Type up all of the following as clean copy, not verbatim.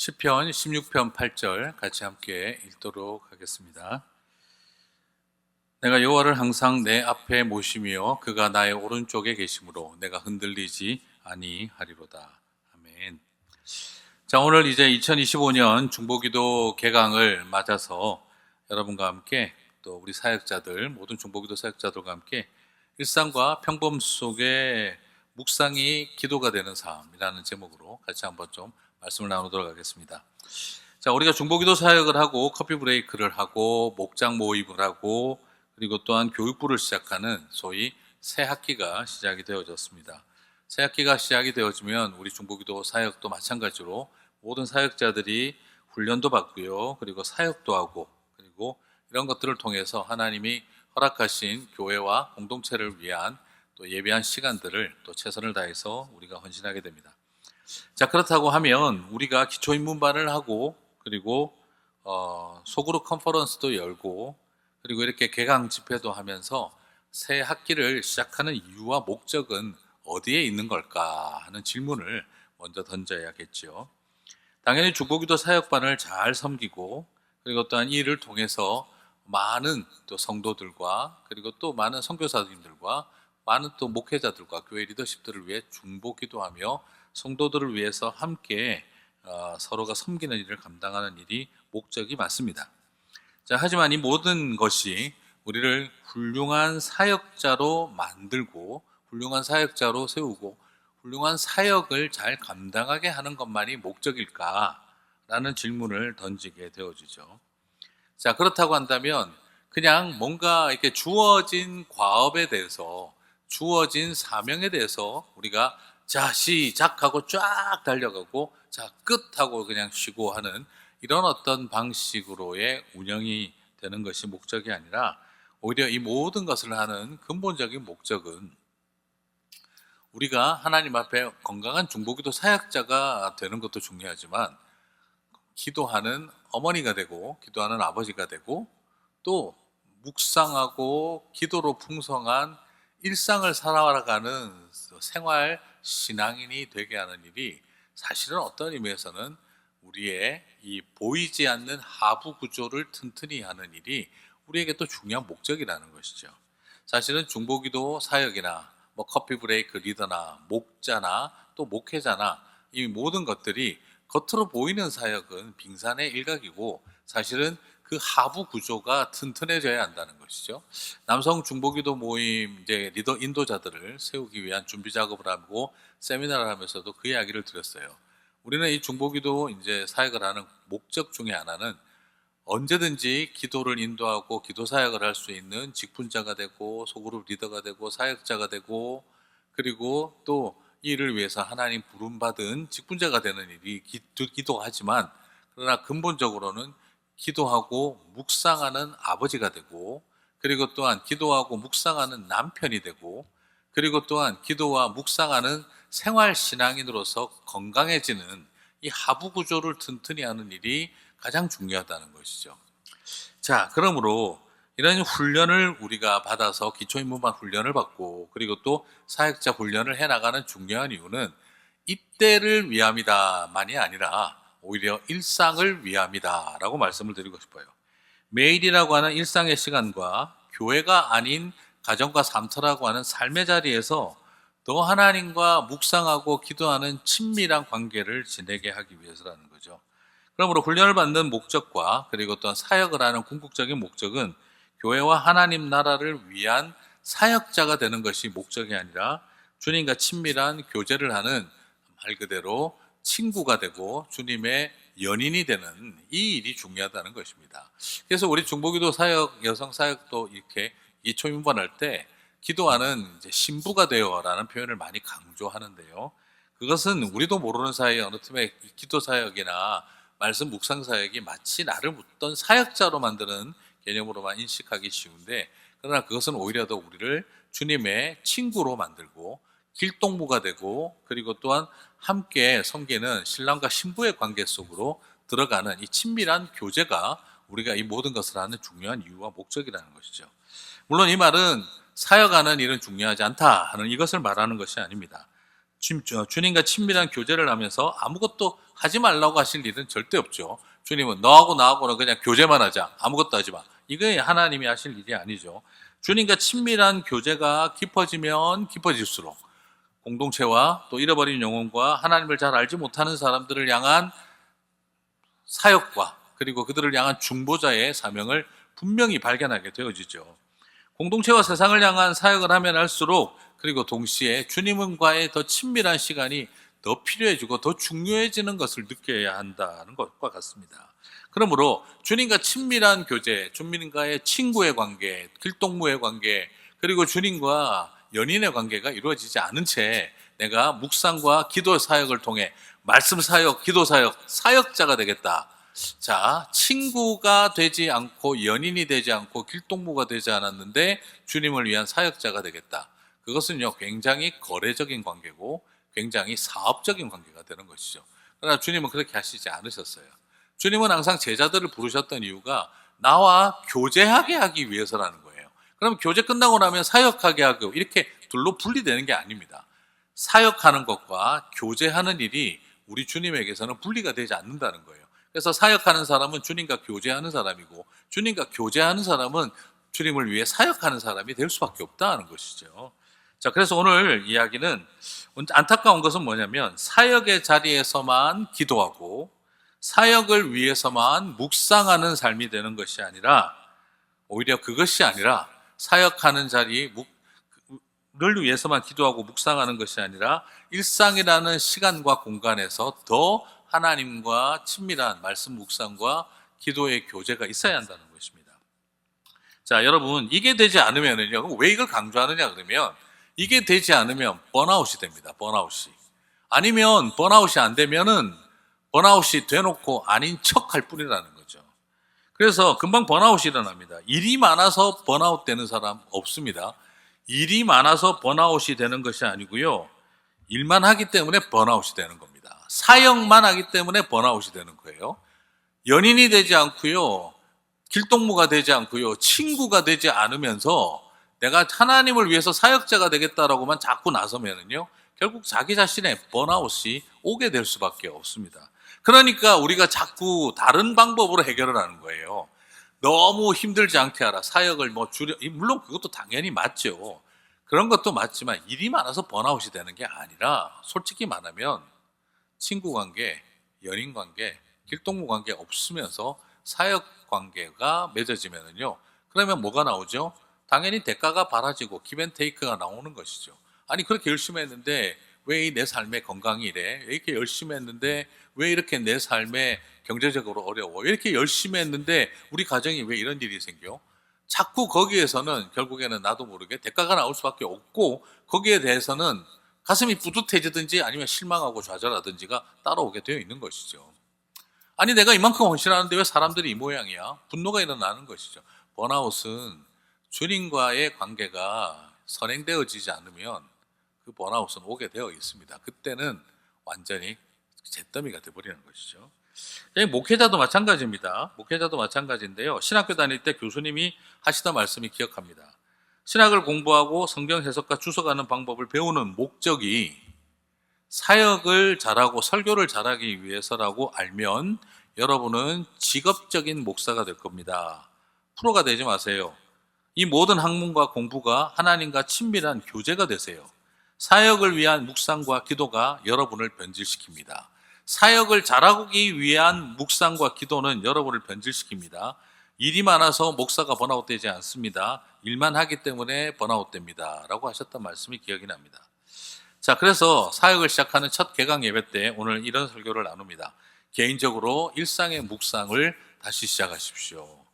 시편 16편 8절 같이 함께 읽도록 하겠습니다. 내가 여호와를 항상 내 앞에 모시며 그가 나의 오른쪽에 계심으로 내가 흔들리지 아니하리로다. 아멘. 자, 오늘 이제 2025년 중보기도 개강을 맞아서 여러분과 함께 또 우리 사역자들, 모든 중보기도 사역자들과 함께 일상과 평범 속에 묵상이 기도가 되는 삶이라는 제목으로 같이 한번 좀 말씀을 나누도록 하겠습니다. 자, 우리가 중보기도 사역을 하고 커피 브레이크를 하고 목장 모임을 하고 그리고 또한 교육부를 시작하는 소위 새 학기가 시작이 되어졌습니다. 새 학기가 시작이 되어지면 우리 중보기도 사역도 마찬가지로 모든 사역자들이 훈련도 받고요. 그리고 사역도 하고 그리고 이런 것들을 통해서 하나님이 허락하신 교회와 공동체를 위한 또 예배한 시간들을 또 최선을 다해서 우리가 헌신하게 됩니다. 자, 그렇다고 하면 우리가 기초인문반을 하고 그리고 소그룹 컨퍼런스도 열고 그리고 이렇게 개강 집회도 하면서 새 학기를 시작하는 이유와 목적은 어디에 있는 걸까 하는 질문을 먼저 던져야겠죠. 당연히 중보기도 사역반을 잘 섬기고 그리고 또한 이 일을 통해서 많은 또 성도들과 그리고 또 많은 선교사님들과 많은 또 목회자들과 교회 리더십들을 위해 중보기도하며 성도들을 위해서 함께 서로가 섬기는 일을 감당하는 일이 목적이 맞습니다. 자, 하지만 이 모든 것이 우리를 훌륭한 사역자로 만들고 훌륭한 사역자로 세우고 훌륭한 사역을 잘 감당하게 하는 것만이 목적일까라는 질문을 던지게 되어지죠. 자, 그렇다고 한다면 그냥 뭔가 이렇게 주어진 과업에 대해서 주어진 사명에 대해서 우리가 자, 시작하고 쫙 달려가고 자, 끝하고 그냥 쉬고 하는 이런 어떤 방식으로의 운영이 되는 것이 목적이 아니라 오히려 이 모든 것을 하는 근본적인 목적은 우리가 하나님 앞에 건강한 중보기도 사역자가 되는 것도 중요하지만 기도하는 어머니가 되고 기도하는 아버지가 되고 또 묵상하고 기도로 풍성한 일상을 살아가는 생활 신앙인이 되게 하는 일이 사실은 어떤 의미에서는 우리의 이 보이지 않는 하부 구조를 튼튼히 하는 일이 우리에게 또 중요한 목적이라는 것이죠. 사실은 중보기도 사역이나 뭐 커피 브레이크 리더나 목자나 또 목회자나 이 모든 것들이 겉으로 보이는 사역은 빙산의 일각이고 사실은 그 하부 구조가 튼튼해져야 한다는 것이죠. 남성 중보기도 모임 이제 리더 인도자들을 세우기 위한 준비 작업을 하고 세미나를 하면서도 그 이야기를 드렸어요. 우리는 이 중보기도 이제 사역을 하는 목적 중에 하나는 언제든지 기도를 인도하고 기도 사역을 할 수 있는 직분자가 되고 소그룹 리더가 되고 사역자가 되고 그리고 또 이 일을 위해서 하나님 부름받은 직분자가 되는 일이 기도하지만 그러나 근본적으로는 기도하고 묵상하는 아버지가 되고 그리고 또한 기도하고 묵상하는 남편이 되고 그리고 또한 기도와 묵상하는 생활 신앙인으로서 건강해지는 이 하부 구조를 튼튼히 하는 일이 가장 중요하다는 것이죠. 자, 그러므로 이런 훈련을 우리가 받아서 기초인문반 훈련을 받고 그리고 또 사역자 훈련을 해나가는 중요한 이유는 이때를 위함이다만이 아니라 오히려 일상을 위함이다라고 말씀을 드리고 싶어요. 매일이라고 하는 일상의 시간과 교회가 아닌 가정과 삶터라고 하는 삶의 자리에서 너 하나님과 묵상하고 기도하는 친밀한 관계를 지내게 하기 위해서라는 거죠. 그러므로 훈련을 받는 목적과 그리고 또한 사역을 하는 궁극적인 목적은 교회와 하나님 나라를 위한 사역자가 되는 것이 목적이 아니라 주님과 친밀한 교제를 하는 말 그대로 친구가 되고 주님의 연인이 되는 이 일이 중요하다는 것입니다. 그래서 우리 중보기도 사역, 여성 사역도 이렇게 기초인문반할 때 기도하는 이제 신부가 되어라는 표현을 많이 강조하는데요. 그것은 우리도 모르는 사이에 어느 틈에 기도 사역이나 말씀 묵상 사역이 마치 나를 묻던 사역자로 만드는 개념으로만 인식하기 쉬운데 그러나 그것은 오히려 더 우리를 주님의 친구로 만들고 길동무가 되고 그리고 또한 함께 섬기는 신랑과 신부의 관계 속으로 들어가는 이 친밀한 교제가 우리가 이 모든 것을 하는 중요한 이유와 목적이라는 것이죠. 물론 이 말은 사역하는 일은 중요하지 않다 하는 이것을 말하는 것이 아닙니다. 주님과 친밀한 교제를 하면서 아무것도 하지 말라고 하실 일은 절대 없죠. 주님은 너하고 나하고는 그냥 교제만 하자. 아무것도 하지 마. 이게 하나님이 하실 일이 아니죠. 주님과 친밀한 교제가 깊어지면 깊어질수록 공동체와 또 잃어버린 영혼과 하나님을 잘 알지 못하는 사람들을 향한 사역과 그리고 그들을 향한 중보자의 사명을 분명히 발견하게 되어지죠. 공동체와 세상을 향한 사역을 하면 할수록 그리고 동시에 주님과의 더 친밀한 시간이 더 필요해지고 더 중요해지는 것을 느껴야 한다는 것과 같습니다. 그러므로 주님과 친밀한 교제, 주님과의 친구의 관계, 길동무의 관계, 그리고 주님과 연인의 관계가 이루어지지 않은 채 내가 묵상과 기도 사역을 통해 말씀 사역, 기도 사역, 사역자가 되겠다. 자, 친구가 되지 않고 연인이 되지 않고 길동무가 되지 않았는데 주님을 위한 사역자가 되겠다. 그것은요, 굉장히 거래적인 관계고 굉장히 사업적인 관계가 되는 것이죠. 그러나 주님은 그렇게 하시지 않으셨어요. 주님은 항상 제자들을 부르셨던 이유가 나와 교제하게 하기 위해서라는 거예요. 그럼 교제 끝나고 나면 사역하게 하고 이렇게 둘로 분리되는 게 아닙니다. 사역하는 것과 교제하는 일이 우리 주님에게서는 분리가 되지 않는다는 거예요. 그래서 사역하는 사람은 주님과 교제하는 사람이고 주님과 교제하는 사람은 주님을 위해 사역하는 사람이 될 수밖에 없다는 것이죠. 자, 그래서 오늘 이야기는 안타까운 것은 뭐냐면 사역의 자리에서만 기도하고 사역을 위해서만 묵상하는 삶이 되는 것이 아니라 오히려 그것이 아니라 사역하는 자리를 위해서만 기도하고 묵상하는 것이 아니라 일상이라는 시간과 공간에서 더 하나님과 친밀한 말씀 묵상과 기도의 교제가 있어야 한다는 것입니다. 자, 여러분, 이게 되지 않으면요, 왜 이걸 강조하느냐 그러면 이게 되지 않으면 번아웃이 됩니다. 번아웃이. 아니면 번아웃이 안 되면은 번아웃이 돼놓고 아닌 척 할 뿐이라는 거죠. 그래서 금방 번아웃이 일어납니다. 일이 많아서 번아웃 되는 사람 없습니다. 일이 많아서 번아웃이 되는 것이 아니고요. 일만 하기 때문에 번아웃이 되는 겁니다. 사역만 하기 때문에 번아웃이 되는 거예요. 연인이 되지 않고요. 길동무가 되지 않고요. 친구가 되지 않으면서 내가 하나님을 위해서 사역자가 되겠다라고만 자꾸 나서면은요. 결국 자기 자신의 번아웃이 오게 될 수밖에 없습니다. 그러니까 우리가 자꾸 다른 방법으로 해결을 하는 거예요. 너무 힘들지 않게 하라. 사역을 물론 그것도 당연히 맞죠. 그런 것도 맞지만 일이 많아서 번아웃이 되는 게 아니라 솔직히 말하면 친구 관계, 연인 관계, 길동무 관계 없으면서 사역 관계가 맺어지면은요. 그러면 뭐가 나오죠? 당연히 대가가 바라지고 기브앤테이크가 나오는 것이죠. 아니 그렇게 열심히 했는데 왜 내 삶의 건강이 이래? 왜 이렇게 열심히 했는데 왜 이렇게 내 삶에 경제적으로 어려워? 왜 이렇게 열심히 했는데 우리 가정이 왜 이런 일이 생겨? 자꾸 거기에서는 결국에는 나도 모르게 대가가 나올 수밖에 없고 거기에 대해서는 가슴이 뿌듯해지든지 아니면 실망하고 좌절하든지가 따라오게 되어 있는 것이죠. 아니 내가 이만큼 헌신하는데 왜 사람들이 이 모양이야? 분노가 일어나는 것이죠. 번아웃은 주님과의 관계가 선행되어지지 않으면 그 번아웃은 오게 되어 있습니다. 그때는 완전히 잿더미가 되어버리는 것이죠. 목회자도 마찬가지입니다. 목회자도 마찬가지인데요. 신학교 다닐 때 교수님이 하시던 말씀이 기억합니다. 신학을 공부하고 성경 해석과 주석하는 방법을 배우는 목적이 사역을 잘하고 설교를 잘하기 위해서라고 알면 여러분은 직업적인 목사가 될 겁니다. 프로가 되지 마세요. 이 모든 학문과 공부가 하나님과 친밀한 교제가 되세요. 사역을 위한 묵상과 기도가 여러분을 변질시킵니다. 사역을 잘하기 위한 묵상과 기도는 여러분을 변질시킵니다. 일이 많아서 목사가 번아웃되지 않습니다. 일만 하기 때문에 번아웃됩니다. 라고 하셨던 말씀이 기억이 납니다. 자, 그래서 사역을 시작하는 첫 개강 예배 때 오늘 이런 설교를 나눕니다. 개인적으로 일상의 묵상을 다시 시작하십시오.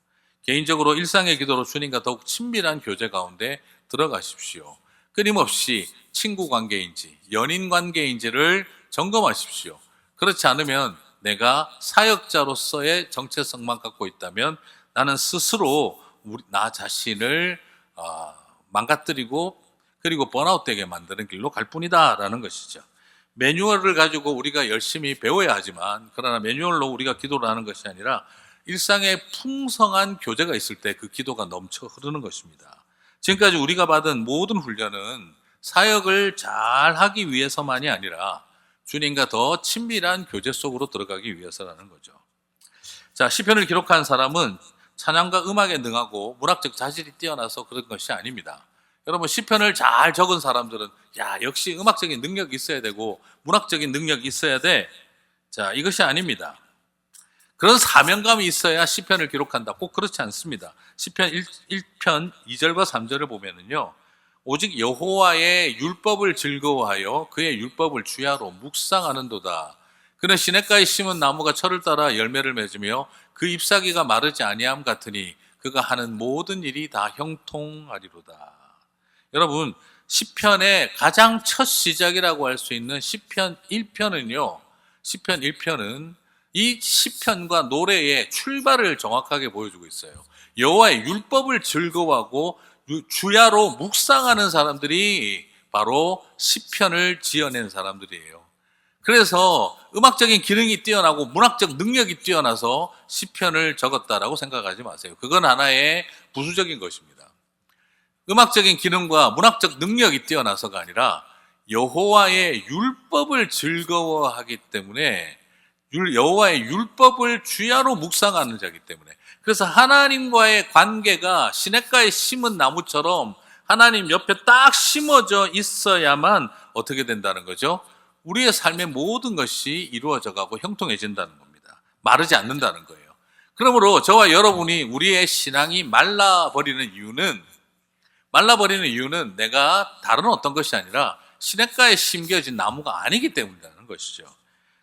개인적으로 일상의 기도로 주님과 더욱 친밀한 교제 가운데 들어가십시오. 끊임없이 친구 관계인지 연인 관계인지를 점검하십시오. 그렇지 않으면 내가 사역자로서의 정체성만 갖고 있다면 나는 스스로 나 자신을 망가뜨리고 그리고 번아웃되게 만드는 길로 갈 뿐이다라는 것이죠. 매뉴얼을 가지고 우리가 열심히 배워야 하지만 그러나 매뉴얼로 우리가 기도를 하는 것이 아니라 일상에 풍성한 교제가 있을 때 그 기도가 넘쳐 흐르는 것입니다. 지금까지 우리가 받은 모든 훈련은 사역을 잘 하기 위해서만이 아니라 주님과 더 친밀한 교제 속으로 들어가기 위해서라는 거죠. 자, 시편을 기록한 사람은 찬양과 음악에 능하고 문학적 자질이 뛰어나서 그런 것이 아닙니다. 여러분, 시편을 잘 적은 사람들은 역시 음악적인 능력이 있어야 되고 문학적인 능력이 있어야 돼. 자, 이것이 아닙니다. 그런 사명감이 있어야 시편을 기록한다. 꼭 그렇지 않습니다. 시편 1편 2절과 3절을 보면은요, 오직 여호와의 율법을 즐거워하여 그의 율법을 주야로 묵상하는도다. 그는 시냇가에 심은 나무가 철을 따라 열매를 맺으며 그 잎사귀가 마르지 아니함 같으니 그가 하는 모든 일이 다 형통하리로다. 여러분, 시편의 가장 첫 시작이라고 할 수 있는 시편 1편은요, 시편 1편은 이 시편과 노래의 출발을 정확하게 보여주고 있어요. 여호와의 율법을 즐거워하고 주야로 묵상하는 사람들이 바로 시편을 지어낸 사람들이에요. 그래서 음악적인 기능이 뛰어나고 문학적 능력이 뛰어나서 시편을 적었다라고 생각하지 마세요. 그건 하나의 부수적인 것입니다. 음악적인 기능과 문학적 능력이 뛰어나서가 아니라 여호와의 율법을 즐거워하기 때문에, 여호와의 율법을 주야로 묵상하는 자이기 때문에, 그래서 하나님과의 관계가 시냇가에 심은 나무처럼 하나님 옆에 딱 심어져 있어야만 어떻게 된다는 거죠? 우리의 삶의 모든 것이 이루어져 가고 형통해진다는 겁니다. 마르지 않는다는 거예요. 그러므로 저와 여러분이 우리의 신앙이 말라버리는 이유는 내가 다른 어떤 것이 아니라 시냇가에 심겨진 나무가 아니기 때문이라는 것이죠.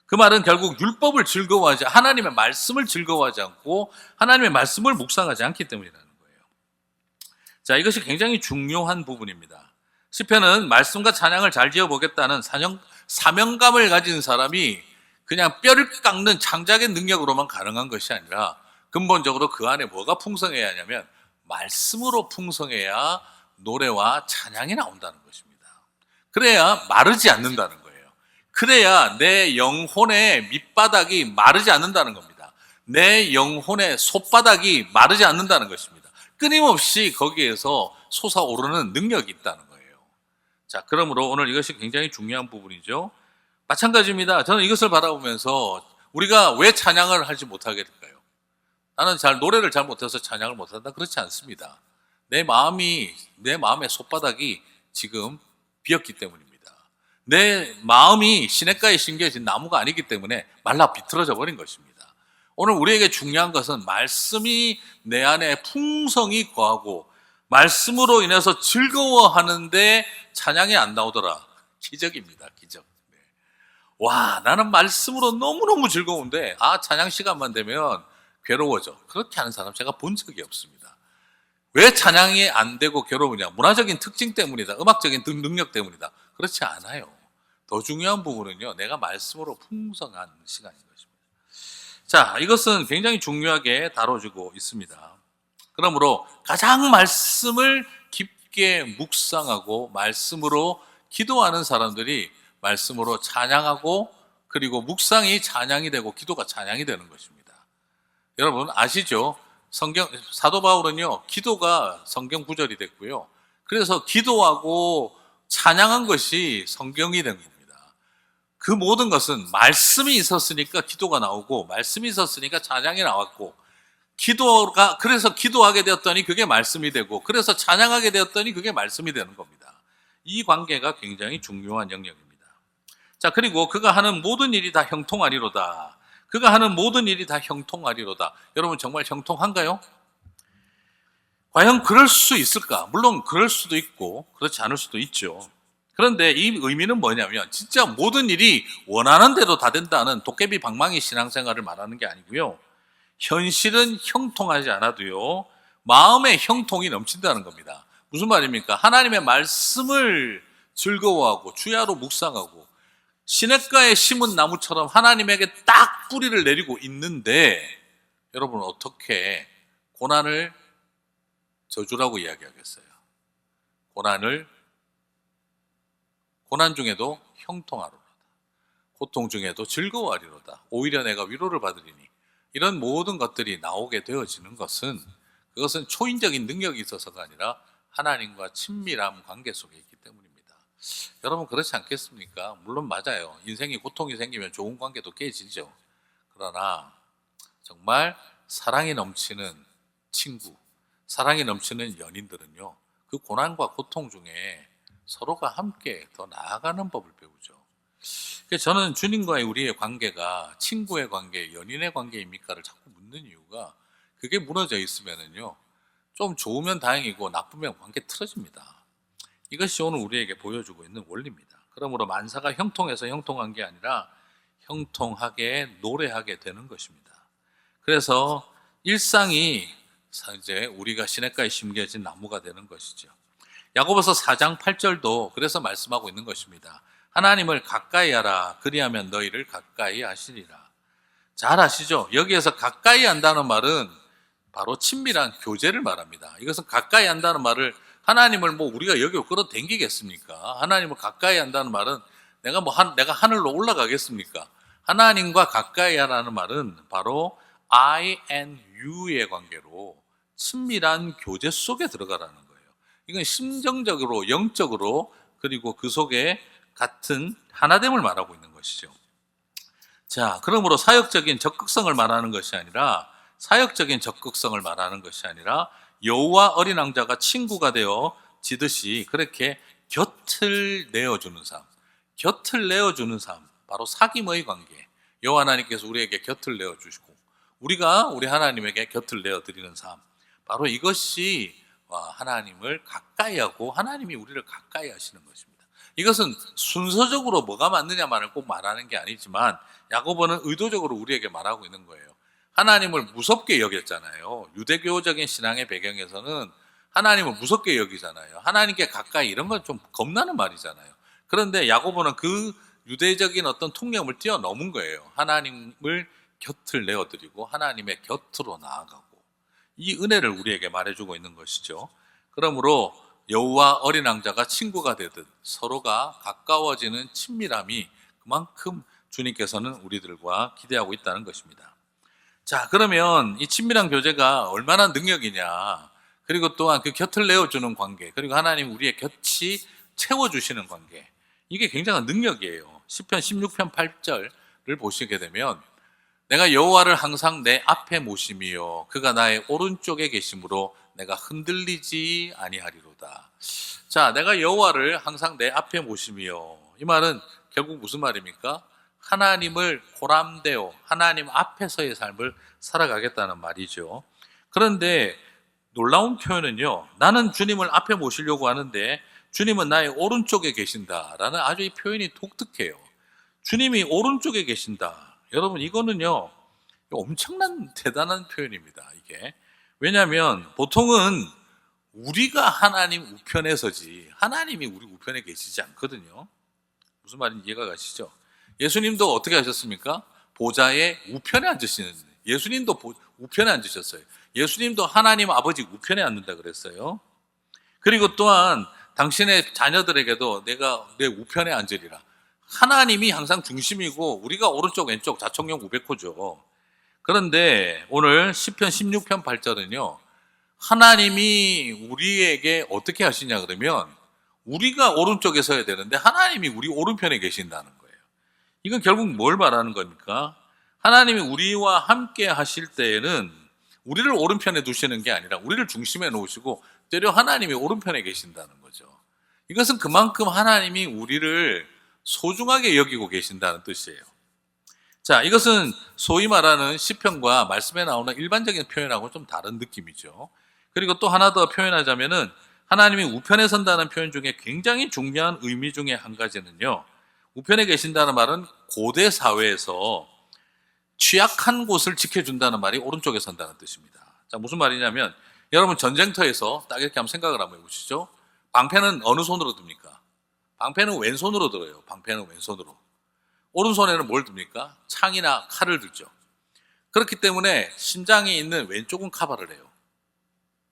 그 말은 결국 율법을 즐거워하지, 하나님의 말씀을 즐거워하지 않고 하나님의 말씀을 묵상하지 않기 때문이라는 거예요. 자, 이것이 굉장히 중요한 부분입니다. 시편은 말씀과 찬양을 잘 지어보겠다는 사명감을 가진 사람이 그냥 뼈를 깎는 창작의 능력으로만 가능한 것이 아니라 근본적으로 그 안에 뭐가 풍성해야 하냐면 말씀으로 풍성해야 노래와 찬양이 나온다는 것입니다. 그래야 마르지 않는다는 거예요. 그래야 내 영혼의 밑바닥이 마르지 않는다는 겁니다. 내 영혼의 솥바닥이 마르지 않는다는 것입니다. 끊임없이 거기에서 솟아오르는 능력이 있다는 거예요. 자, 그러므로 오늘 이것이 굉장히 중요한 부분이죠. 마찬가지입니다. 저는 이것을 바라보면서 우리가 왜 찬양을 하지 못하게 될까요? 나는 노래를 잘 못해서 찬양을 못한다. 그렇지 않습니다. 내 마음의 솥바닥이 지금 비었기 때문입니다. 내 마음이 시냇가에 심겨진 나무가 아니기 때문에 말라 비틀어져 버린 것입니다. 오늘 우리에게 중요한 것은 말씀이 내 안에 풍성이 거하고 말씀으로 인해서 즐거워하는데 찬양이 안 나오더라. 기적입니다. 기적. 네. 와, 나는 말씀으로 너무너무 즐거운데 찬양 시간만 되면 괴로워져. 그렇게 하는 사람 제가 본 적이 없습니다. 왜 찬양이 안 되고 괴로우냐? 문화적인 특징 때문이다. 음악적인 능력 때문이다. 그렇지 않아요. 더 중요한 부분은요, 내가 말씀으로 풍성한 시간인 것입니다. 자, 이것은 굉장히 중요하게 다뤄지고 있습니다. 그러므로 가장 말씀을 깊게 묵상하고 말씀으로 기도하는 사람들이 말씀으로 찬양하고, 그리고 묵상이 찬양이 되고 기도가 찬양이 되는 것입니다. 여러분 아시죠? 사도 바울은요, 기도가 성경 구절이 됐고요. 그래서 기도하고 찬양한 것이 성경이 된 겁니다. 그 모든 것은 말씀이 있었으니까 기도가 나오고, 말씀이 있었으니까 찬양이 나왔고, 그래서 기도하게 되었더니 그게 말씀이 되고, 그래서 찬양하게 되었더니 그게 말씀이 되는 겁니다. 이 관계가 굉장히 중요한 영역입니다. 자, 그리고 그가 하는 모든 일이 다 형통하리로다. 그가 하는 모든 일이 다 형통하리로다. 여러분 정말 형통한가요? 과연 그럴 수 있을까? 물론 그럴 수도 있고 그렇지 않을 수도 있죠. 그런데 이 의미는 뭐냐면 진짜 모든 일이 원하는 대로 다 된다는 도깨비 방망이 신앙생활을 말하는 게 아니고요. 현실은 형통하지 않아도요, 마음의 형통이 넘친다는 겁니다. 무슨 말입니까? 하나님의 말씀을 즐거워하고 주야로 묵상하고 시냇가에 심은 나무처럼 하나님에게 딱 뿌리를 내리고 있는데, 여러분 어떻게 고난을 저주라고 이야기하겠어요? 고난 중에도 형통하리로다. 고통 중에도 즐거워하리로다. 오히려 내가 위로를 받으리니. 이런 모든 것들이 나오게 되어지는 것은, 그것은 초인적인 능력이 있어서가 아니라 하나님과 친밀한 관계 속에 있기 때문입니다. 여러분 그렇지 않겠습니까? 물론 맞아요. 인생이 고통이 생기면 좋은 관계도 깨지죠. 그러나 정말 사랑이 넘치는 친구, 사랑이 넘치는 연인들은요, 그 고난과 고통 중에 서로가 함께 더 나아가는 법을 배우죠. 그래서 저는 주님과의 우리의 관계가 친구의 관계, 연인의 관계입니까를 자꾸 묻는 이유가, 그게 무너져 있으면은요, 좀 좋으면 다행이고 나쁘면 관계 틀어집니다. 이것이 오늘 우리에게 보여주고 있는 원리입니다. 그러므로 만사가 형통해서 형통한 게 아니라 형통하게 노래하게 되는 것입니다. 그래서 일상이 이제 우리가 시냇가에 심겨진 나무가 되는 것이죠. 야고보서 4장 8절도 그래서 말씀하고 있는 것입니다. 하나님을 가까이 하라. 그리하면 너희를 가까이 하시리라. 잘 아시죠? 여기에서 가까이 한다는 말은 바로 친밀한 교제를 말합니다. 이것은 가까이 한다는 말을, 하나님을 뭐 우리가 여기 끌어당기겠습니까? 하나님을 가까이 한다는 말은 내가 하늘로 올라가겠습니까? 하나님과 가까이 하라는 말은 바로 I and you의 관계로 친밀한 교제 속에 들어가라는 거예요. 이건 심정적으로, 영적으로, 그리고 그 속에 같은 하나됨을 말하고 있는 것이죠. 자, 그러므로 사역적인 적극성을 말하는 것이 아니라, 여우와 어린 왕자가 친구가 되어 지듯이 그렇게 곁을 내어주는 삶, 바로 사귐의 관계. 여호와 하나님께서 우리에게 곁을 내어주시고 우리가 우리 하나님에게 곁을 내어드리는 삶, 바로 이것이 하나님을 가까이 하고 하나님이 우리를 가까이 하시는 것입니다. 이것은 순서적으로 뭐가 맞느냐만을 꼭 말하는 게 아니지만 야고보는 의도적으로 우리에게 말하고 있는 거예요. 하나님을 무섭게 여겼잖아요. 유대교적인 신앙의 배경에서는 하나님을 무섭게 여기잖아요. 하나님께 가까이, 이런 건 좀 겁나는 말이잖아요. 그런데 야고보는 그 유대적인 어떤 통념을 뛰어넘은 거예요. 하나님을 곁을 내어드리고 하나님의 곁으로 나아가고, 이 은혜를 우리에게 말해주고 있는 것이죠. 그러므로 여우와 어린 왕자가 친구가 되듯 서로가 가까워지는 친밀함이 그만큼 주님께서는 우리들과 기대하고 있다는 것입니다. 자, 그러면 이 친밀한 교제가 얼마나 능력이냐, 그리고 또한 그 곁을 내어주는 관계, 그리고 하나님 우리의 곁이 채워주시는 관계, 이게 굉장한 능력이에요. 시편 16편 8절을 보시게 되면 내가 여호와를 항상 내 앞에 모심이요 그가 나의 오른쪽에 계심으로 내가 흔들리지 아니하리로다. 자, 내가 여호와를 항상 내 앞에 모심이요, 이 말은 결국 무슨 말입니까? 하나님을 고람되어 하나님 앞에서의 삶을 살아가겠다는 말이죠. 그런데 놀라운 표현은요, 나는 주님을 앞에 모시려고 하는데 주님은 나의 오른쪽에 계신다라는 아주 이 표현이 독특해요. 주님이 오른쪽에 계신다. 여러분, 이거는요 엄청난 대단한 표현입니다. 이게 왜냐하면 보통은 우리가 하나님 우편에 서지 하나님이 우리 우편에 계시지 않거든요. 무슨 말인지 이해가 가시죠? 예수님도 어떻게 하셨습니까? 보좌의 우편에 앉으시는, 예수님도 우편에 앉으셨어요. 예수님도 하나님 아버지 우편에 앉는다 그랬어요. 그리고 또한 당신의 자녀들에게도 내가 내 우편에 앉으리라. 하나님이 항상 중심이고 우리가 오른쪽 왼쪽 자청용 우백호죠. 그런데 오늘 시편 16편 8절은요, 하나님이 우리에게 어떻게 하시냐 그러면 우리가 오른쪽에 서야 되는데 하나님이 우리 오른편에 계신다는 거예요. 이건 결국 뭘 말하는 겁니까? 하나님이 우리와 함께 하실 때에는 우리를 오른편에 두시는 게 아니라 우리를 중심에 놓으시고 때려 하나님이 오른편에 계신다는 거죠. 이것은 그만큼 하나님이 우리를 소중하게 여기고 계신다는 뜻이에요. 자, 이것은 소위 말하는 시편과 말씀에 나오는 일반적인 표현하고 좀 다른 느낌이죠. 그리고 또 하나 더 표현하자면은 하나님이 우편에 선다는 표현 중에 굉장히 중요한 의미 중에 한 가지는요, 우편에 계신다는 말은 고대 사회에서 취약한 곳을 지켜준다는 말이 오른쪽에 선다는 뜻입니다. 자, 무슨 말이냐면 여러분 전쟁터에서 딱 이렇게 한번 생각을 한번 해보시죠. 방패는 어느 손으로 듭니까? 방패는 왼손으로 들어요. 방패는 왼손으로. 오른손에는 뭘 듭니까? 창이나 칼을 들죠. 그렇기 때문에 심장이 있는 왼쪽은 커버를 해요.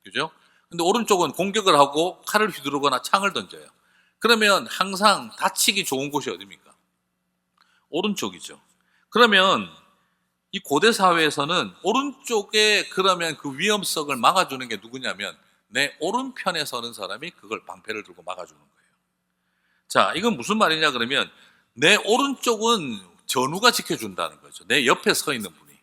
그죠? 근데 오른쪽은 공격을 하고 칼을 휘두르거나 창을 던져요. 그러면 항상 다치기 좋은 곳이 어디입니까? 오른쪽이죠. 그러면 이 고대 사회에서는 오른쪽에 그러면 그 위험성을 막아주는 게 누구냐면 내 오른편에 서는 사람이 그걸 방패를 들고 막아주는 거예요. 자, 이건 무슨 말이냐 그러면 내 오른쪽은 전우가 지켜준다는 거죠. 내 옆에 서 있는 분이.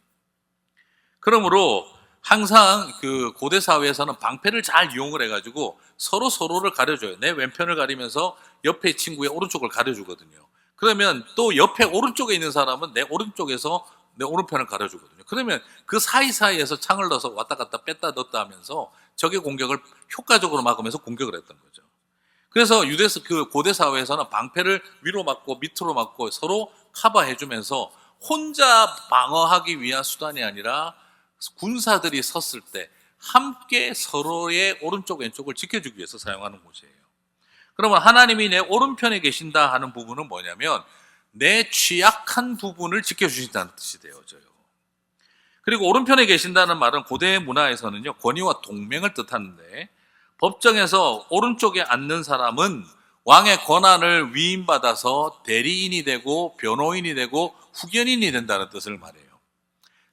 그러므로 항상 그 고대 사회에서는 방패를 잘 이용을 해가지고 서로 서로를 가려줘요. 내 왼편을 가리면서 옆에 친구의 오른쪽을 가려주거든요. 그러면 또 옆에 오른쪽에 있는 사람은 내 오른쪽에서 내 오른편을 가려주거든요. 그러면 그 사이사이에서 창을 넣어서 왔다 갔다 뺐다 넣었다 하면서 적의 공격을 효과적으로 막으면서 공격을 했던 거죠. 그래서 유대스 그 고대 사회에서는 방패를 위로 막고 밑으로 막고 서로 커버해주면서 혼자 방어하기 위한 수단이 아니라 군사들이 섰을 때 함께 서로의 오른쪽 왼쪽을 지켜주기 위해서 사용하는 곳이에요. 그러면 하나님이 내 오른편에 계신다 하는 부분은 뭐냐면 내 취약한 부분을 지켜주신다는 뜻이 되어져요. 그리고 오른편에 계신다는 말은 고대 문화에서는요, 권위와 동맹을 뜻하는데 법정에서 오른쪽에 앉는 사람은 왕의 권한을 위임받아서 대리인이 되고 변호인이 되고 후견인이 된다는 뜻을 말해요.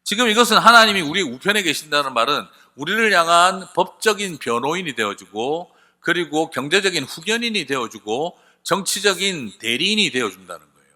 지금 이것은 하나님이 우리 우편에 계신다는 말은 우리를 향한 법적인 변호인이 되어주고 그리고 경제적인 후견인이 되어주고 정치적인 대리인이 되어준다는 거예요.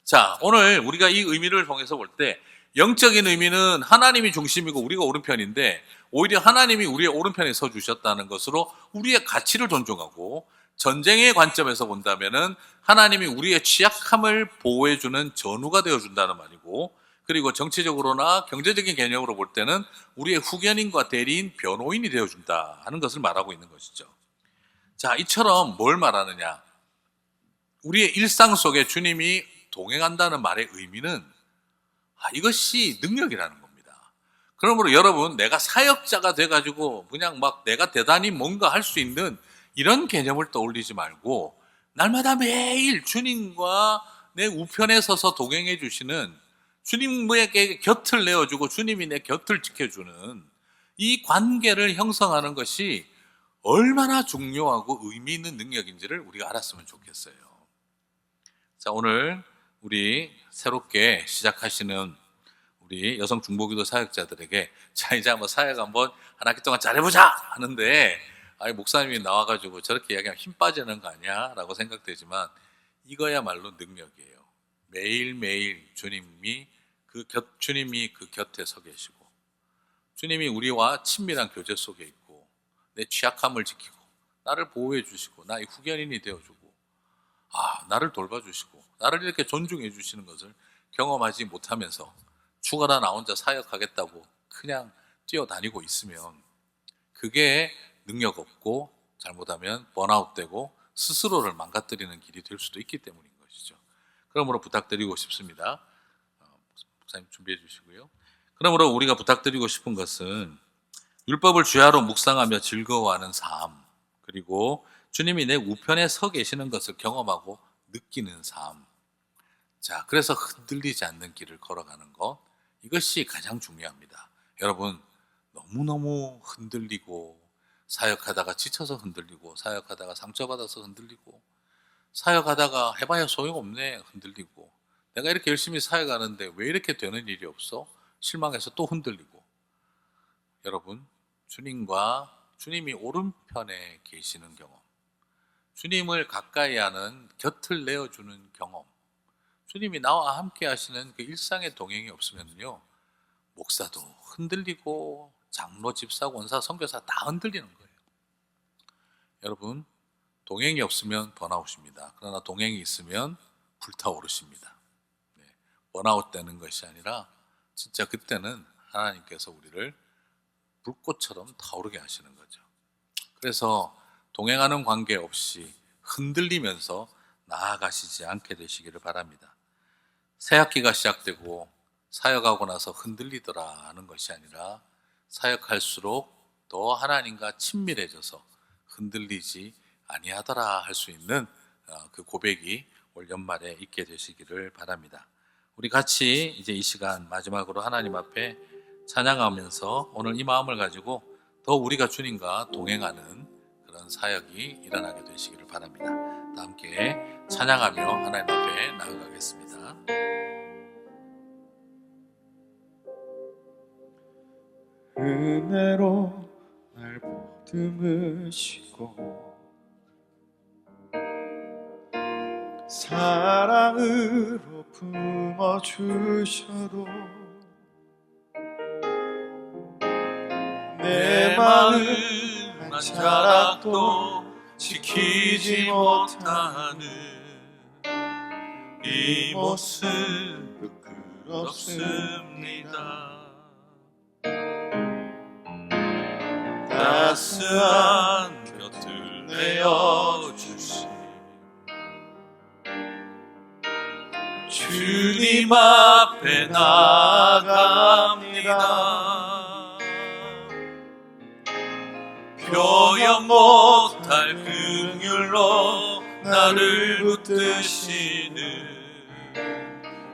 자, 오늘 우리가 이 의미를 통해서 볼 때 영적인 의미는 하나님이 중심이고 우리가 오른편인데 오히려 하나님이 우리의 오른편에 서 주셨다는 것으로 우리의 가치를 존중하고 전쟁의 관점에서 본다면은 하나님이 우리의 취약함을 보호해주는 전우가 되어준다는 말이고 그리고 정치적으로나 경제적인 개념으로 볼 때는 우리의 후견인과 대리인, 변호인이 되어준다 하는 것을 말하고 있는 것이죠. 자, 이처럼 뭘 말하느냐? 우리의 일상 속에 주님이 동행한다는 말의 의미는 이것이 능력이라는 겁니다. 그러므로 여러분, 내가 사역자가 돼가지고 그냥 막 내가 대단히 뭔가 할 수 있는 이런 개념을 떠올리지 말고 날마다 매일 주님과 내 우편에 서서 동행해 주시는 주님에게 곁을 내어주고 주님이 내 곁을 지켜주는 이 관계를 형성하는 것이 얼마나 중요하고 의미 있는 능력인지를 우리가 알았으면 좋겠어요. 자, 오늘 우리 새롭게 시작하시는 우리 여성 중보기도 사역자들에게 자, 이제 한번 사역 한번 한 학기 동안 잘해보자 하는데 목사님이 나와가지고 저렇게 이야기하면 힘 빠지는 거 아니야? 라고 생각되지만 이거야말로 능력이에요. 매일매일 주님이 그 곁에 서 계시고 주님이 우리와 친밀한 교제 속에 있고 내 취약함을 지키고 나를 보호해 주시고 나의 후견인이 되어주고 나를 돌봐주시고 나를 이렇게 존중해 주시는 것을 경험하지 못하면서 죽어라 나 혼자 사역하겠다고 그냥 뛰어다니고 있으면 그게 능력 없고 잘못하면 번아웃되고 스스로를 망가뜨리는 길이 될 수도 있기 때문인 것이죠. 그러므로 부탁드리고 싶습니다. 목사님 준비해 주시고요. 그러므로 우리가 부탁드리고 싶은 것은 율법을 주야로 묵상하며 즐거워하는 삶, 그리고 주님이 내 우편에 서 계시는 것을 경험하고 느끼는 삶. 자, 그래서 흔들리지 않는 길을 걸어가는 것, 이것이 가장 중요합니다. 여러분, 너무너무 흔들리고 사역하다가 지쳐서 흔들리고 사역하다가 상처받아서 흔들리고 사역하다가 해봐야 소용없네 흔들리고 내가 이렇게 열심히 사역하는데 왜 이렇게 되는 일이 없어? 실망해서 또 흔들리고. 여러분, 주님이 오른편에 계시는 경험, 주님을 가까이 하는 곁을 내어주는 경험, 주님이 나와 함께 하시는 그 일상의 동행이 없으면요, 목사도 흔들리고 장로, 집사, 권사, 선교사 다 흔들리는 거예요. 여러분, 동행이 없으면 번아웃입니다. 그러나 동행이 있으면 불타오르십니다. 네, 번아웃 되는 것이 아니라 진짜 그때는 하나님께서 우리를 불꽃처럼 타오르게 하시는 거죠. 그래서 동행하는 관계 없이 흔들리면서 나아가시지 않게 되시기를 바랍니다. 새 학기가 시작되고 사역하고 나서 흔들리더라 하는 것이 아니라 사역할수록 더 하나님과 친밀해져서 흔들리지 아니하더라 할 수 있는 그 고백이 올 연말에 있게 되시기를 바랍니다. 우리 같이 이제 이 시간 마지막으로 하나님 앞에 찬양하면서 오늘 이 마음을 가지고 더 우리가 주님과 동행하는 그런 사역이 일어나게 되시기를 바랍니다. 다 함께 찬양하며 하나님 앞에 나아가겠습니다. 은혜로 날 보듬으시고 사랑으로 품어주셔도 내 마음 한 자락도 지키지 못하는 이 모습 부끄럽습니다. 따스한 곁을 내어주신 주님 앞에 나아갑니다. 표현 못할 긍휼로 나를 붙드시는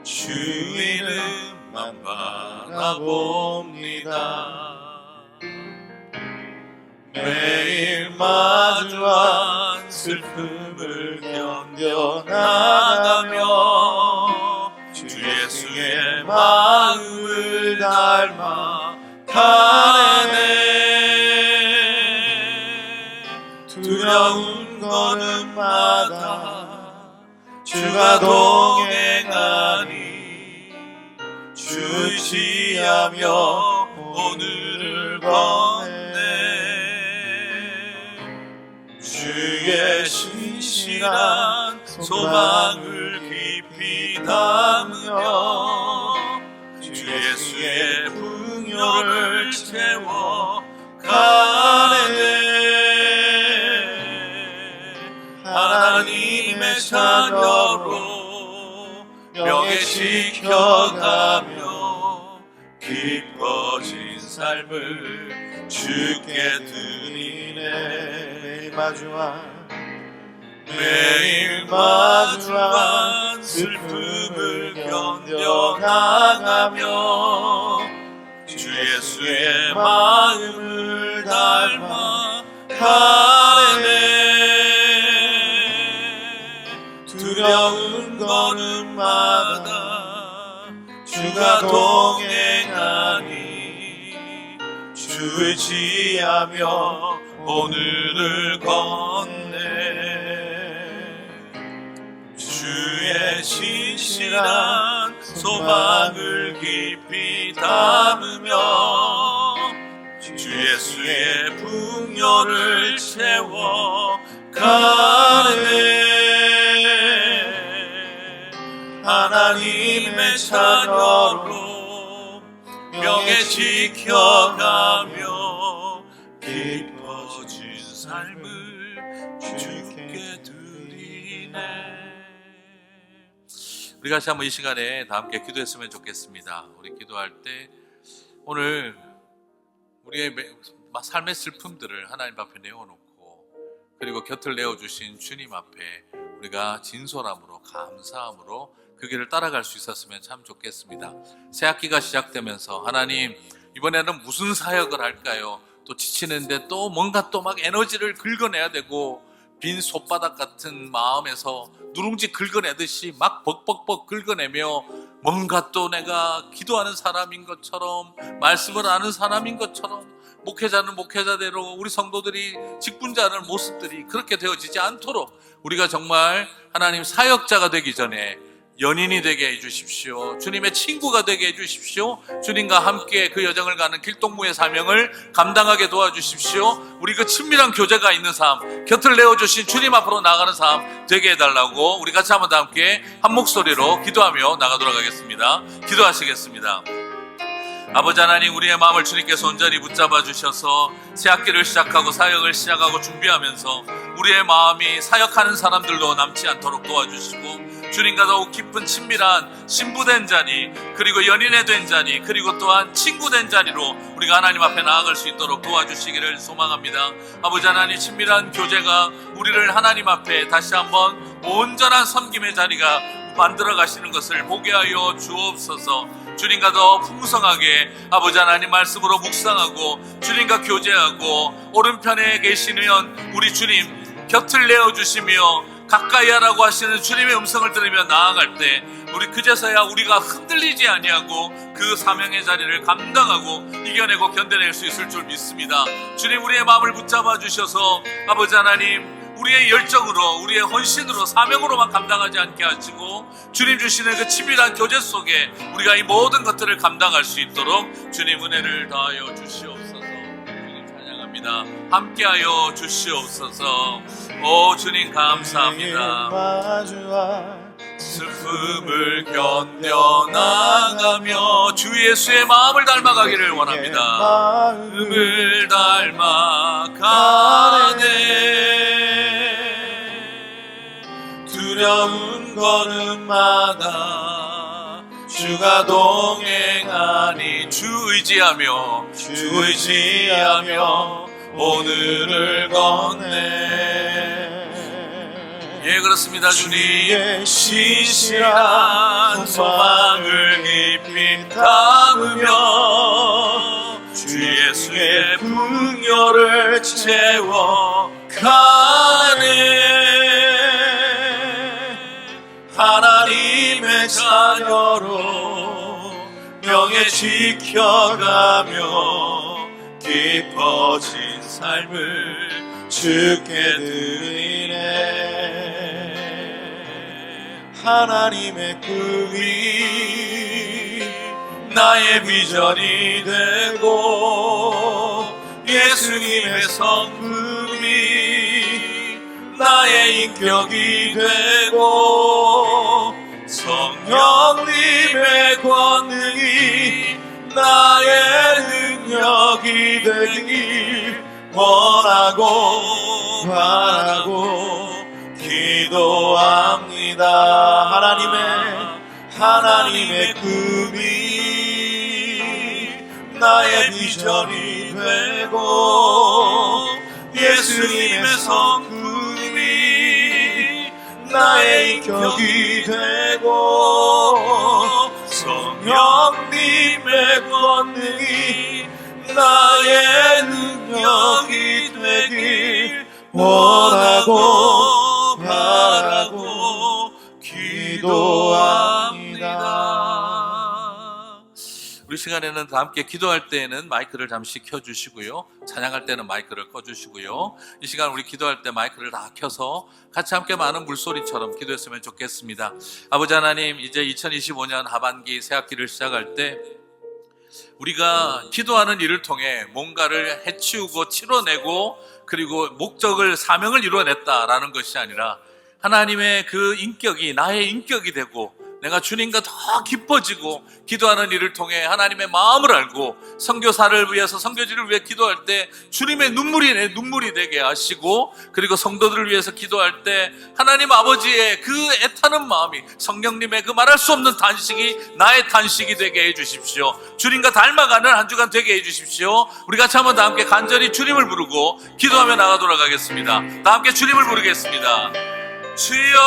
주 이름만 바라봅니다. 매일 마주한 슬픔을 견뎌나가며 주 예수의 마음을 닮아 가네. 두려운 걸음마다 주가 동행하니 주 의지하며 오늘을 걷네. 주의 신실한 소망을 깊이 담으며 주 예수의 풍요를 채워 가네. 하나님의 자녀로 명예 지켜가며 기뻐진 삶을 주께 드리네. 매일 마주한 슬픔을 견뎌나가며 주 예수의 마음을 닮아 가네. 두려운 걸음마다 주가 동행하니 주 의지하며 오늘을 걷네. 주의 신실한 소망을 깊이 담으며 주 예수의 풍요를 채워 가네. 하나님의 자녀로 명예 지켜가며 기뻐진 삶을 주께 드리네. 우리 같이 한번 이 시간에 다 함께 기도했으면 좋겠습니다. 우리 기도할 때 오늘 우리의 삶의 슬픔들을 하나님 앞에 내어놓고 그리고 곁을 내어주신 주님 앞에 우리가 진솔함으로 감사함으로 그 길을 따라갈 수 있었으면 참 좋겠습니다. 새 학기가 시작되면서 하나님 이번에는 무슨 사역을 할까요? 또 지치는데 또 뭔가 또 막 에너지를 긁어내야 되고 빈 솥바닥 같은 마음에서 누룽지 긁어내듯이 막 벅벅벅 긁어내며 뭔가 또 내가 기도하는 사람인 것처럼 말씀을 아는 사람인 것처럼 목회자는 목회자대로 우리 성도들이 직분자는 모습들이 그렇게 되어지지 않도록 우리가 정말 하나님 사역자가 되기 전에 연인이 되게 해주십시오. 주님의 친구가 되게 해주십시오. 주님과 함께 그 여정을 가는 길동무의 사명을 감당하게 도와주십시오. 우리 그 친밀한 교제가 있는 삶, 곁을 내어주신 주님 앞으로 나가는 삶 되게 해달라고 우리 같이 한번 다 함께 한 목소리로 기도하며 나가도록 하겠습니다. 기도하시겠습니다. 아버지 하나님, 우리의 마음을 주님께서 온전히 붙잡아 주셔서 새 학기를 시작하고 사역을 시작하고 준비하면서 우리의 마음이 사역하는 사람들로 남지 않도록 도와주시고 주님과 더욱 깊은 친밀한 신부된 자니 그리고 연인의 된 자니 그리고 또한 친구된 자리로 우리가 하나님 앞에 나아갈 수 있도록 도와주시기를 소망합니다. 아버지 하나님, 친밀한 교제가 우리를 하나님 앞에 다시 한번 온전한 섬김의 자리가 만들어 가시는 것을 보게 하여 주옵소서. 주님과 더 풍성하게 아버지 하나님 말씀으로 묵상하고 주님과 교제하고 오른편에 계시는 우리 주님 곁을 내어주시며 가까이 하라고 하시는 주님의 음성을 들으며 나아갈 때 우리 그제서야 우리가 흔들리지 아니하고 그 사명의 자리를 감당하고 이겨내고 견뎌낼 수 있을 줄 믿습니다. 주님, 우리의 마음을 붙잡아 주셔서 아버지 하나님 우리의 열정으로, 우리의 헌신으로, 사명으로만 감당하지 않게 하시고 주님 주시는 그 친밀한 교제 속에 우리가 이 모든 것들을 감당할 수 있도록 주님 은혜를 더하여 주시옵소서. 주님 찬양합니다. 함께하여 주시옵소서. 오 주님 감사합니다. 슬픔을 견뎌나가며 주 예수의 마음을 닮아가기를 원합니다. 마음을 닮아가네. 두려운 걸음마다 주가 동행하니 주 의지하며 오늘을 걷네. 예 그렇습니다. 주님 신실한 소망을 깊이 담으며 주 예수의 풍요를 채워가네. 하나님의 자녀로 명예 지켜가며 깊어진 삶을 주께 드리네. 하나님의 꿈이 나의 비전이 되고 예수님의 성품이 나의 인격이 되고 성령님의 권능이 나의 능력이 되길 원하고 바라고 기도합니다. 하나님의 꿈이 나의 비전이 되고 예수님의 성품이 나의 인격이 되고 성령님의 권능이 나의 능력이 되길 원하고 바라고 기도합니다. 우리 시간에는 다 함께 기도할 때에는 마이크를 잠시 켜주시고요, 찬양할 때는 마이크를 꺼주시고요, 이 시간 우리 기도할 때 마이크를 다 켜서 같이 함께 많은 물소리처럼 기도했으면 좋겠습니다. 아버지 하나님, 이제 2025년 하반기 새학기를 시작할 때 우리가 기도하는 일을 통해 뭔가를 해치우고 치러내고 그리고 목적을, 사명을 이루어냈다라는 것이 아니라 하나님의 그 인격이 나의 인격이 되고 내가 주님과 더 깊어지고 기도하는 일을 통해 하나님의 마음을 알고 선교사를 위해서, 선교지를 위해 기도할 때 주님의 눈물이 내 눈물이 되게 하시고, 그리고 성도들을 위해서 기도할 때 하나님 아버지의 그 애타는 마음이, 성령님의 그 말할 수 없는 탄식이 나의 탄식이 되게 해주십시오. 주님과 닮아가는 한 주간 되게 해주십시오. 우리 같이 한번 다 함께 간절히 주님을 부르고 기도하며 나가도록 하겠습니다. 다 함께 주님을 부르겠습니다. 주여,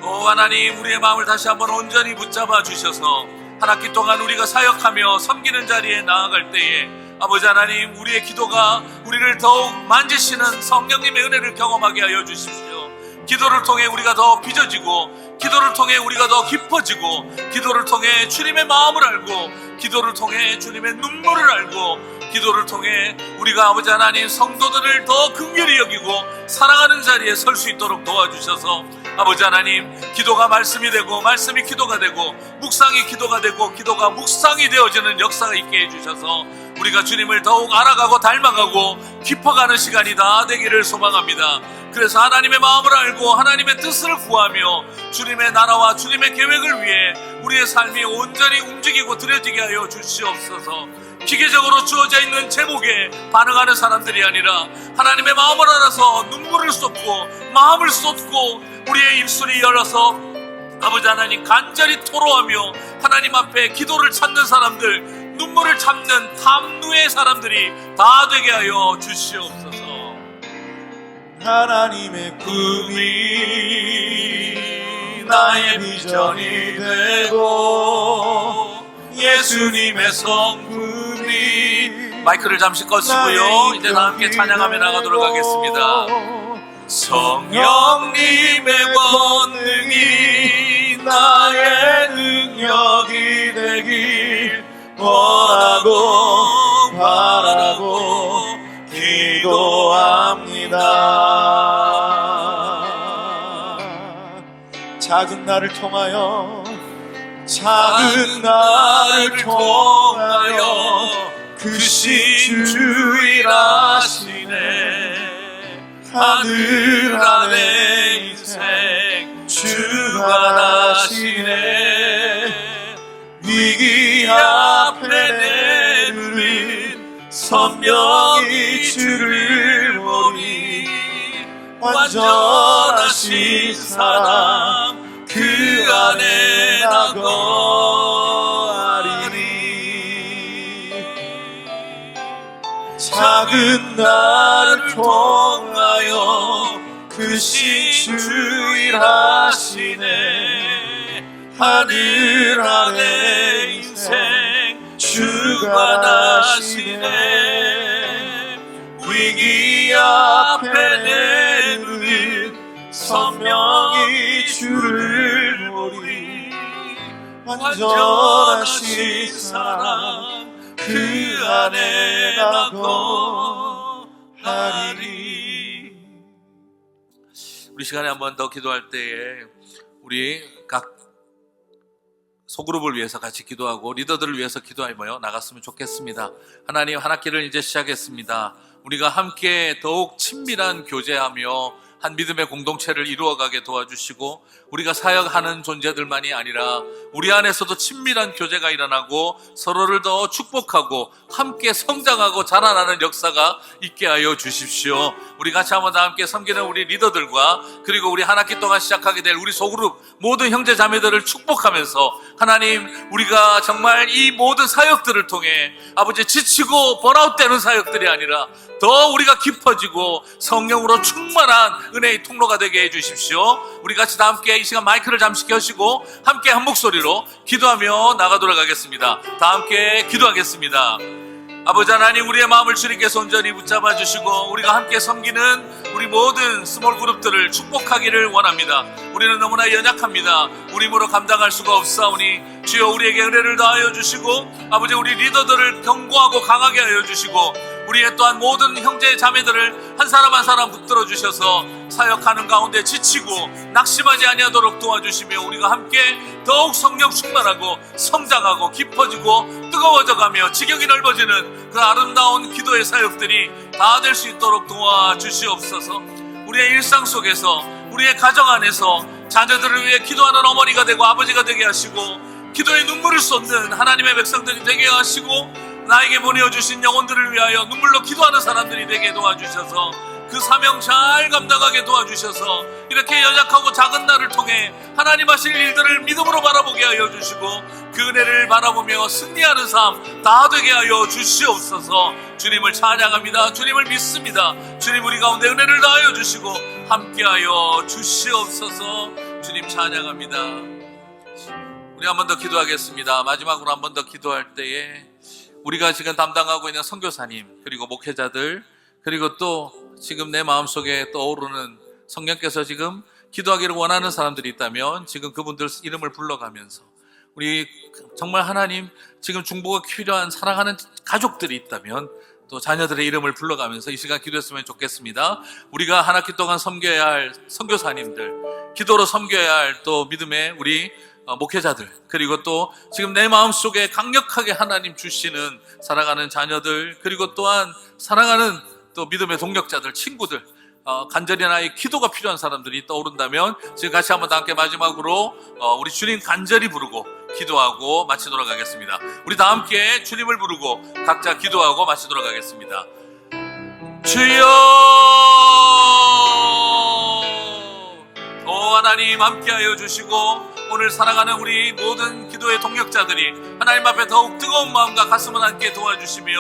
오 하나님, 우리의 마음을 다시 한번 온전히 붙잡아 주셔서 한 학기 동안 우리가 사역하며 섬기는 자리에 나아갈 때에 아버지 하나님, 우리의 기도가 우리를 더욱 만지시는 성령님의 은혜를 경험하게 하여 주십시오. 기도를 통해 우리가 더 빚어지고, 기도를 통해 우리가 더 깊어지고, 기도를 통해 주님의 마음을 알고, 기도를 통해 주님의 눈물을 알고, 기도를 통해 우리가 아버지 하나님 성도들을 더 긍휼히 여기고 사랑하는 자리에 설 수 있도록 도와주셔서 아버지 하나님, 기도가 말씀이 되고 말씀이 기도가 되고 묵상이 기도가 되고 기도가 묵상이 되어지는 역사가 있게 해주셔서 우리가 주님을 더욱 알아가고 닮아가고 깊어가는 시간이 다 되기를 소망합니다. 그래서 하나님의 마음을 알고 하나님의 뜻을 구하며 주님의 나라와 주님의 계획을 위해 우리의 삶이 온전히 움직이고 드려지게 하여 주시옵소서. 기계적으로 주어져 있는 제목에 반응하는 사람들이 아니라 하나님의 마음을 알아서 눈물을 쏟고 마음을 쏟고 우리의 입술이 열어서 아버지 하나님 간절히 토로하며 하나님 앞에 기도를 찾는 사람들, 눈물을 참는 탐누의 사람들이 다 되게 하여 주시옵소서. 하나님의 꿈이 나의 비전이 되고 예수님의 성품이, 마이크를 잠시 꺼시고요, 이제 다 함께 찬양하며 나가도록 하겠습니다. 성령님의 권능이 나의 능력이 되길 원하고 바라고 작은 나를 통하여 작은 나를 통하여 그 신 주일하시네. 하늘 아래 인생 주가 나시네. 위기 앞에 내 눈은 선명히 주를 보니 완전하신 사랑 그 안에 나 거하리니. 작은 나를 통하여 그 신 주일하시네. 하늘 아래 인생 주가 나시네. 위기 앞에 내 눈은 선명히 주를 보니 완전하신 사랑 그 안에 나 거하리. 우리 시간에 한 번 더 기도할 때에 우리 각 소그룹을 위해서 같이 기도하고 리더들을 위해서 기도하며 나갔으면 좋겠습니다. 하나님, 한 학기를 이제 시작했습니다. 우리가 함께 더욱 친밀한 교제하며 한 믿음의 공동체를 이루어가게 도와주시고, 우리가 사역하는 존재들만이 아니라 우리 안에서도 친밀한 교제가 일어나고 서로를 더 축복하고 함께 성장하고 자라나는 역사가 있게 하여 주십시오. 우리 같이 한번 다 함께 섬기는 우리 리더들과 그리고 우리 한 학기 동안 시작하게 될 우리 소그룹 모든 형제 자매들을 축복하면서, 하나님, 우리가 정말 이 모든 사역들을 통해 아버지 지치고 번아웃되는 사역들이 아니라 더 우리가 깊어지고 성령으로 충만한 은혜의 통로가 되게 해주십시오. 우리 같이 다 함께 이 시간 마이크를 잠시 켜시고 함께 한 목소리로 기도하며 나가도록 하겠습니다. 다 함께 기도하겠습니다. 아버지 하나님, 우리의 마음을 주님께서 온전히 붙잡아 주시고 우리가 함께 섬기는 우리 모든 스몰 그룹들을 축복하기를 원합니다. 우리는 너무나 연약합니다. 우리 힘으로 감당할 수가 없사오니 주여 우리에게 은혜를 더하여 주시고, 아버지 우리 리더들을 견고하고 강하게 하여 주시고, 우리의 또한 모든 형제 자매들을 한 사람 한 사람 붙들어 주셔서 사역하는 가운데 지치고 낙심하지 아니하도록 도와주시며, 우리가 함께 더욱 성령 충만하고 성장하고 깊어지고 뜨거워져가며 지경이 넓어지는 그 아름다운 기도의 사역들이 다 될 수 있도록 도와주시옵소서. 우리의 일상 속에서, 우리의 가정 안에서 자녀들을 위해 기도하는 어머니가 되고 아버지가 되게 하시고, 기도에 눈물을 쏟는 하나님의 백성들이 되게 하시고, 나에게 보내어주신 영혼들을 위하여 눈물로 기도하는 사람들이 되게 도와주셔서 그 사명 잘 감당하게 도와주셔서 이렇게 연약하고 작은 나를 통해 하나님 하실 일들을 믿음으로 바라보게 하여 주시고 그 은혜를 바라보며 승리하는 삶 다 되게 하여 주시옵소서. 주님을 찬양합니다. 주님을 믿습니다. 주님, 우리 가운데 은혜를 다하여 주시고 함께하여 주시옵소서. 주님 찬양합니다. 우리 한 번 더 기도하겠습니다. 마지막으로 한 번 더 기도할 때에 우리가 지금 담당하고 있는 선교사님, 그리고 목회자들, 그리고 또 지금 내 마음속에 떠오르는 성령께서 지금 기도하기를 원하는 사람들이 있다면 지금 그분들 이름을 불러가면서, 우리 정말 하나님 지금 중보가 필요한 사랑하는 가족들이 있다면 또 자녀들의 이름을 불러가면서 이 시간 기도했으면 좋겠습니다. 우리가 한 학기 동안 섬겨야 할 선교사님들, 기도로 섬겨야 할 또 믿음의 우리 목회자들, 그리고 또 지금 내 마음속에 강력하게 하나님 주시는 사랑하는 자녀들, 그리고 또한 사랑하는 또 믿음의 동력자들, 친구들, 간절히 나의 기도가 필요한 사람들이 떠오른다면 지금 같이 한번 다 함께 마지막으로 우리 주님 간절히 부르고 기도하고 마치도록 하겠습니다. 우리 다 함께 주님을 부르고 각자 기도하고 마치도록 하겠습니다. 주여, 오 하나님 함께하여 주시고 오늘 사랑하는 우리 모든 기도의 동력자들이 하나님 앞에 더욱 뜨거운 마음과 가슴을 함께 도와주시며,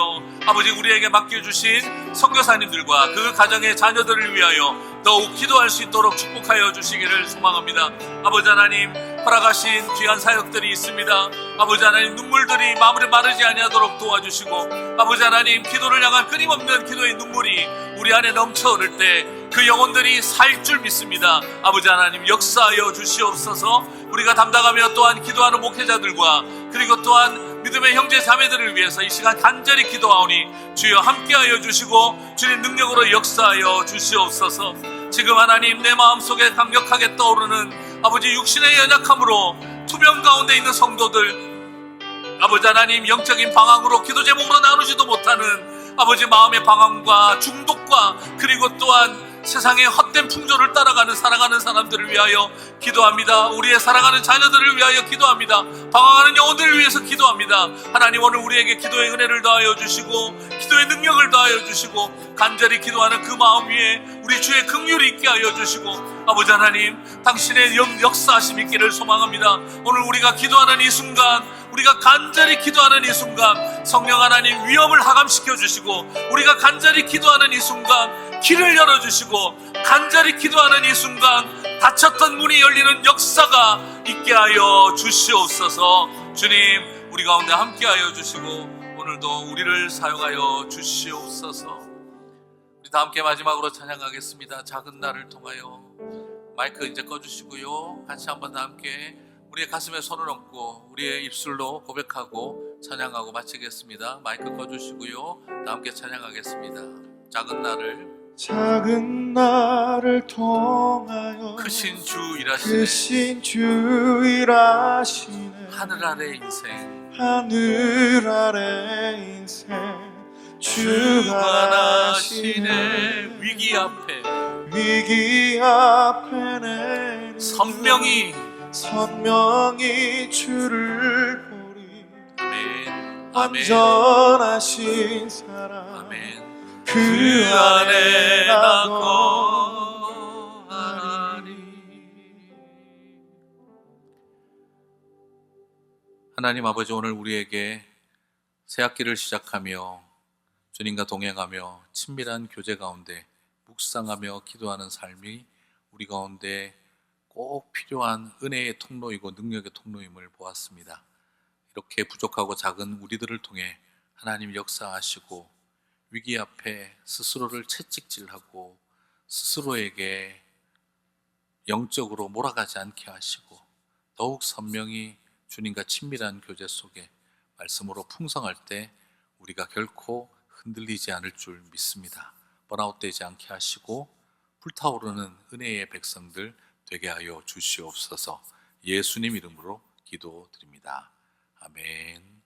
아버지 우리에게 맡겨주신 선교사님들과 그 가정의 자녀들을 위하여 더욱 기도할 수 있도록 축복하여 주시기를 소망합니다. 아버지 하나님, 허락하신 귀한 사역들이 있습니다. 아버지 하나님, 눈물들이 마음을 마르지 아니하도록 도와주시고, 아버지 하나님, 기도를 향한 끊임없는 기도의 눈물이 우리 안에 넘쳐 흐를 때 그 영혼들이 살 줄 믿습니다. 아버지 하나님, 역사하여 주시옵소서. 우리가 담당하며 또한 기도하는 목회자들과 그리고 또한 믿음의 형제 자매들을 위해서 이 시간 간절히 기도하오니 주여 함께하여 주시고 주님 능력으로 역사하여 주시옵소서. 지금 하나님 내 마음속에 강력하게 떠오르는 아버지 육신의 연약함으로 투병 가운데 있는 성도들, 아버지 하나님 영적인 방황으로 기도 제목으로 나누지도 못하는 아버지 마음의 방황과 중독과 그리고 또한 세상의 헛된 풍조를 따라가는 살아가는 사람들을 위하여 기도합니다. 우리의 살아가는 자녀들을 위하여 기도합니다. 방황하는 영혼들을 위해서 기도합니다. 하나님 오늘 우리에게 기도의 은혜를 더하여 주시고 기도의 능력을 더하여 주시고 간절히 기도하는 그 마음 위에 우리 주의 긍휼이 있게 하여 주시고 아버지 하나님 당신의 역사하심 있기를 소망합니다. 오늘 우리가 기도하는 이 순간, 우리가 간절히 기도하는 이 순간 성령 하나님 위험을 하감시켜 주시고, 우리가 간절히 기도하는 이 순간 길을 열어주시고, 간절히 기도하는 이 순간 닫혔던 문이 열리는 역사가 있게 하여 주시옵소서. 주님 우리 가운데 함께 하여 주시고 오늘도 우리를 사용하여 주시옵소서. 우리 다 함께 마지막으로 찬양하겠습니다. 작은 나를 통하여. 마이크 이제 꺼주시고요. 같이 한번 다 함께 우리의 가슴에 손을 얹고 우리의 입술로 고백하고 찬양하고 마치겠습니다. 마이크 꺼주시고요. 다 함께 찬양하겠습니다. 작은 나를 통하여 크신 주 일하시네. 크신 주 일하시네. 하늘 아래 인생 하늘 아래 인생 주관하시네. 위기 앞에 위기 앞에 내 선명히 선명히 주를 보리. 아멘. 아멘. 완전하신 사랑 아멘. 그 안에 나 거하리. 하나님 아버지, 오늘 우리에게 새 학기를 시작하며 주님과 동행하며 친밀한 교제 가운데 묵상하며 기도하는 삶이 우리 가운데 꼭 필요한 은혜의 통로이고 능력의 통로임을 보았습니다. 이렇게 부족하고 작은 우리들을 통해 하나님 역사하시고 위기 앞에 스스로를 채찍질하고 스스로에게 영적으로 몰아가지 않게 하시고 더욱 선명히 주님과 친밀한 교제 속에 말씀으로 풍성할 때 우리가 결코 흔들리지 않을 줄 믿습니다. 번아웃되지 않게 하시고 불타오르는 은혜의 백성들 되게 하여 주시옵소서. 예수님 이름으로 기도드립니다. 아멘.